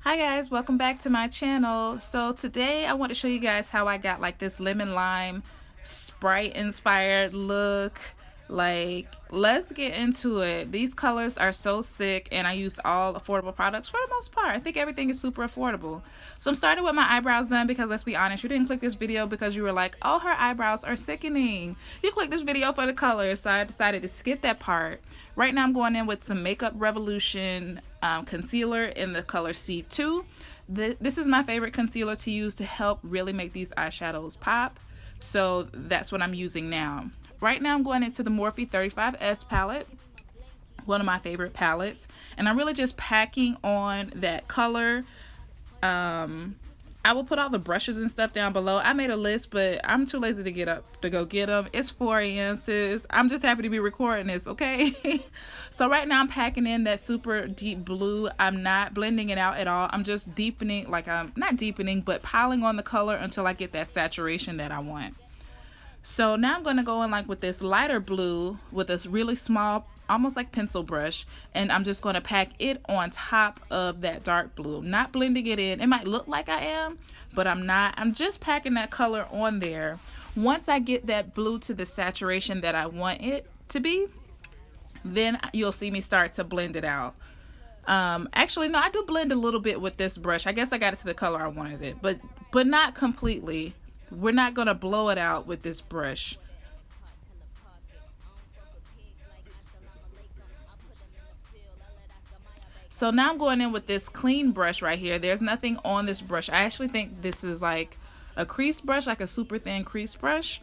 Hi guys, welcome back to my channel. So today I want to show you guys how I got like this lemon lime Sprite inspired look. Like, let's get into it. These colors are so sick and I used all affordable products for the most part. I think everything is super affordable. So I'm starting with my eyebrows done because let's be honest, you didn't click this video because you were like, oh, her eyebrows are sickening. You clicked this video for the colors, so I decided to skip that part. Right now I'm going in with some Makeup Revolution concealer in the color C2. This is my favorite concealer to use to help really make these eyeshadows pop. So that's what I'm using now. Right now I'm going into the Morphe 35S palette, one of my favorite palettes, and I'm really just packing on that color. I will put all the brushes and stuff down below. I made a list, but I'm too lazy to get up to go get them. It's 4 a.m. sis. I'm just happy to be recording this, okay? So right now I'm packing in that super deep blue. I'm not blending it out at all. I'm just deepening, like I'm not deepening, but piling on the color until I get that saturation that I want. So now I'm going to go in like with this lighter blue with this really small, almost like pencil brush, and I'm just going to pack it on top of that dark blue. Not blending it in. It might look like I am, but I'm not. I'm just packing that color on there. Once I get that blue to the saturation that I want it to be, then you'll see me start to blend it out. Actually, no, I do blend a little bit with this brush. I guess I got it to the color I wanted it, but not completely. We're not going to blow it out with this brush. So now I'm going in with this clean brush right here. There's nothing on this brush. I actually think this is like a crease brush, like a super thin crease brush.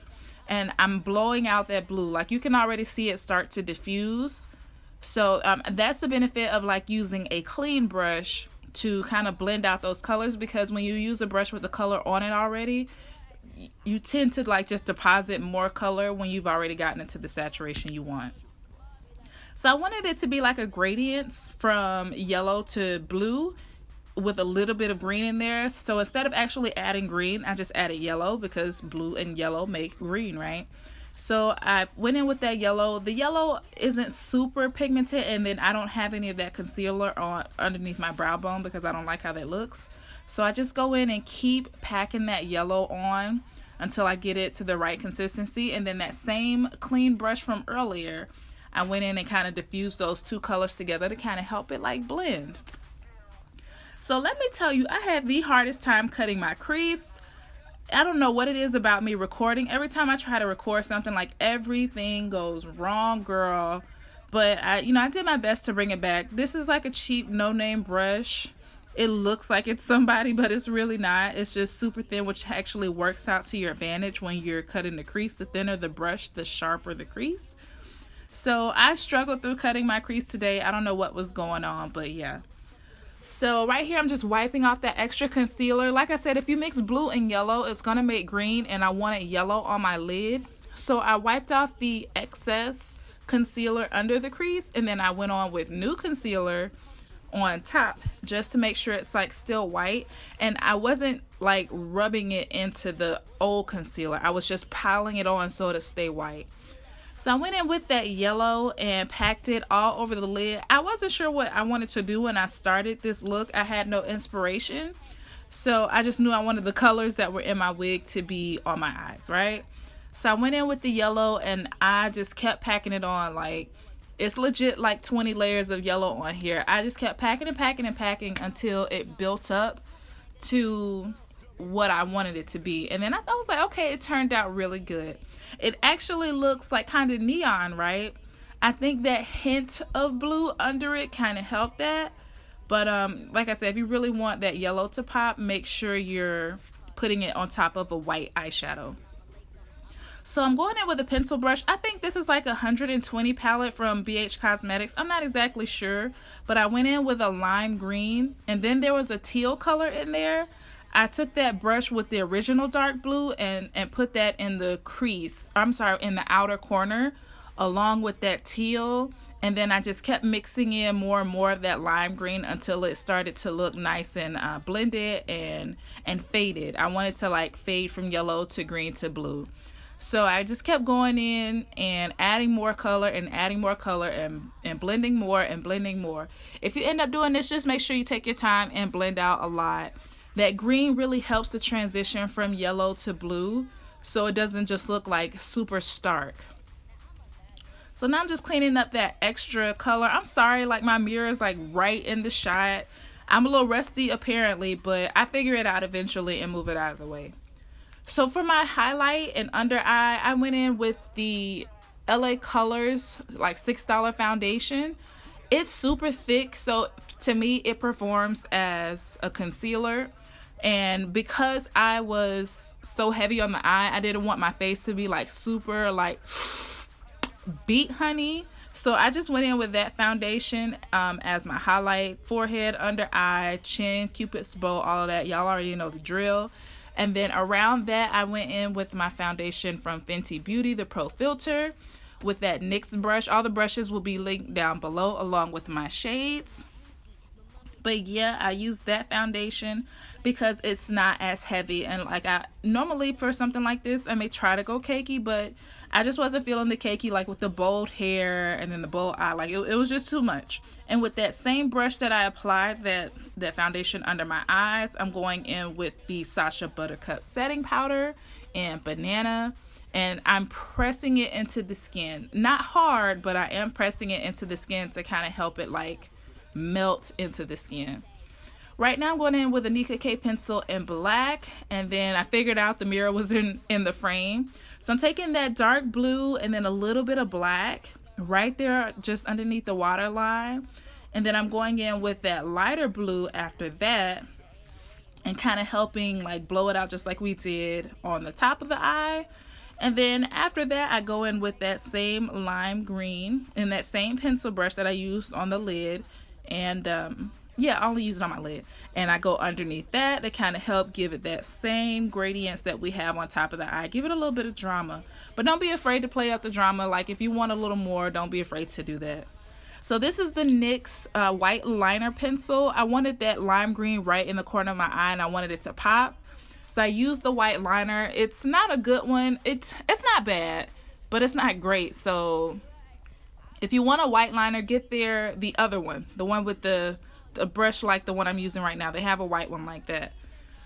And I'm blowing out that blue. Like you can already see it start to diffuse. So that's the benefit of like using a clean brush to kind of blend out those colors, because when you use a brush with the color on it already, you tend to like just deposit more color when you've already gotten into the saturation you want. So I wanted it to be like a gradient from yellow to blue with a little bit of green in there. So instead of actually adding green, I just added yellow because blue and yellow make green, right? So I went in with that yellow. The yellow isn't super pigmented, and then I don't have any of that concealer on underneath my brow bone because I don't like how that looks. So I just go in and keep packing that yellow on until I get it to the right consistency. And then that same clean brush from earlier, I went in and kind of diffused those two colors together to kind of help it like blend. So let me tell you, I had the hardest time cutting my crease. I don't know what it is about me recording. Every time I try to record something, like everything goes wrong, girl. But I did my best to bring it back. This is like a cheap no-name brush. It looks like it's somebody, but it's really not. It's just super thin, which actually works out to your advantage when you're cutting the crease. The thinner the brush, the sharper the crease. So I struggled through cutting my crease today. I don't know what was going on, but yeah. So right here, I'm just wiping off that extra concealer. Like I said, if you mix blue and yellow, it's going to make green, and I wanted yellow on my lid. So I wiped off the excess concealer under the crease, and then I went on with new concealer on top just to make sure it's like still white. And I wasn't like rubbing it into the old concealer. I was just piling it on so to stay white. So I went in with that yellow and packed it all over the lid. I wasn't sure what I wanted to do when I started this look. I had no inspiration. So I just knew I wanted the colors that were in my wig to be on my eyes, right? So I went in with the yellow and I just kept packing it on. Like, it's legit like 20 layers of yellow on here. I just kept packing and packing and packing until it built up to what I wanted it to be. And then I was like, okay, it turned out really good. It actually looks like kind of neon, right? I think that hint of blue under it kind of helped that. But like I said, if you really want that yellow to pop, make sure you're putting it on top of a white eyeshadow. So I'm going in with a pencil brush. I think this is like a 120 palette from BH Cosmetics. I'm not exactly sure, but I went in with a lime green, and then there was a teal color in there. I took that brush with the original dark blue and put that in the crease, in the outer corner along with that teal. And then I just kept mixing in more and more of that lime green until it started to look nice and blended and faded. I wanted to like fade from yellow to green to blue. So I just kept going in and adding more color and adding more color and blending more and blending more. If you end up doing this, just make sure you take your time and blend out a lot. That green really helps the transition from yellow to blue, so it doesn't just look like super stark. So now I'm just cleaning up that extra color. I'm sorry, like my mirror is like right in the shot. I'm a little rusty apparently, but I figure it out eventually and move it out of the way. So for my highlight and under eye, I went in with the LA Colors like $6 foundation. It's super thick, so to me it performs as a concealer. And because I was so heavy on the eye, I didn't want my face to be like super like beat honey. So I just went in with that foundation as my highlight. Forehead, under eye, chin, cupid's bow, all of that. Y'all already know the drill. And then around that, I went in with my foundation from Fenty Beauty, the Pro Filter, with that NYX brush. All the brushes will be linked down below along with my shades. But yeah, I use that foundation because it's not as heavy. And like I normally for something like this, I may try to go cakey, but I just wasn't feeling the cakey, like with the bold hair and then the bold eye. Like it was just too much. And with that same brush that I applied that foundation under my eyes, I'm going in with the Sacha Buttercup setting powder and Banana. And I'm pressing it into the skin. Not hard, but I am pressing it into the skin to kind of help it like melt into the skin. Right now I'm going in with a Nika K pencil in black, and then I figured out the mirror was in the frame. So I'm taking that dark blue and then a little bit of black right there just underneath the waterline. And then I'm going in with that lighter blue after that and kind of helping like blow it out just like we did on the top of the eye. And then after that, I go in with that same lime green and that same pencil brush that I used on the lid. And yeah, I only use it on my lid. And I go underneath that to kind of help give it that same gradients that we have on top of the eye. Give it a little bit of drama. But don't be afraid to play up the drama. Like if you want a little more, don't be afraid to do that. So this is the NYX white liner pencil. I wanted that lime green right in the corner of my eye and I wanted it to pop. So I used the white liner. It's not a good one. It's not bad, but it's not great. So if you want a white liner, get the other one, the one with the brush like the one I'm using right now. They have a white one like that.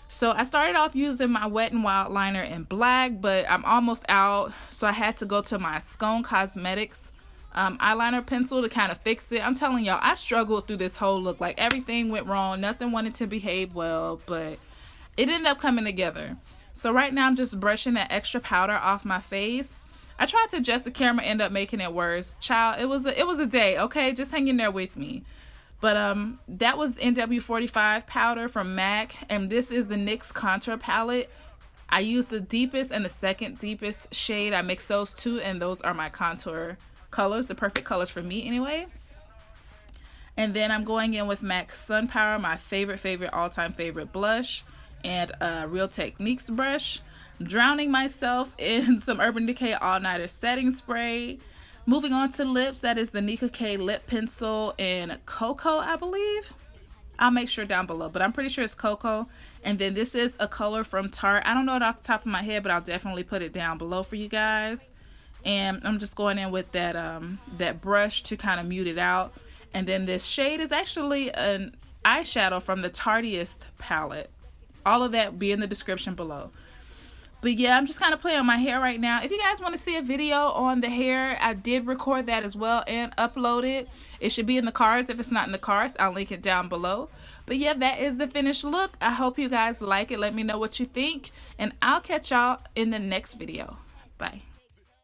So I started off using my Wet n Wild liner in black, but I'm almost out. So I had to go to my Scone Cosmetics eyeliner pencil to kind of fix it. I'm telling y'all, I struggled through this whole look. Like everything went wrong. Nothing wanted to behave well, but it ended up coming together. So right now I'm just brushing that extra powder off my face. I tried to adjust the camera, end up making it worse. Child, it was a day, okay? Just hang in there with me. But that was NW45 powder from MAC, and this is the NYX contour palette. I used the deepest and the second deepest shade. I mixed those two, and those are my contour colors, the perfect colors for me anyway. And then I'm going in with MAC Sun Power, my favorite all-time favorite blush, and a Real Techniques brush. Drowning myself in some Urban Decay All Nighter setting spray. Moving on to lips, that is the Nika K lip pencil in Cocoa, I believe. I'll make sure down below, but I'm pretty sure it's Cocoa. And then this is a color from Tarte. I don't know it off the top of my head, but I'll definitely put it down below for you guys. And I'm just going in with that brush to kind of mute it out. And then this shade is actually an eyeshadow from the Tarteist palette. All of that will be in the description below. But yeah, I'm just kind of playing on my hair right now. If you guys want to see a video on the hair, I did record that as well and upload it. It should be in the cards. If it's not in the cards, I'll link it down below. But yeah, that is the finished look. I hope you guys like it. Let me know what you think. And I'll catch y'all in the next video. Bye.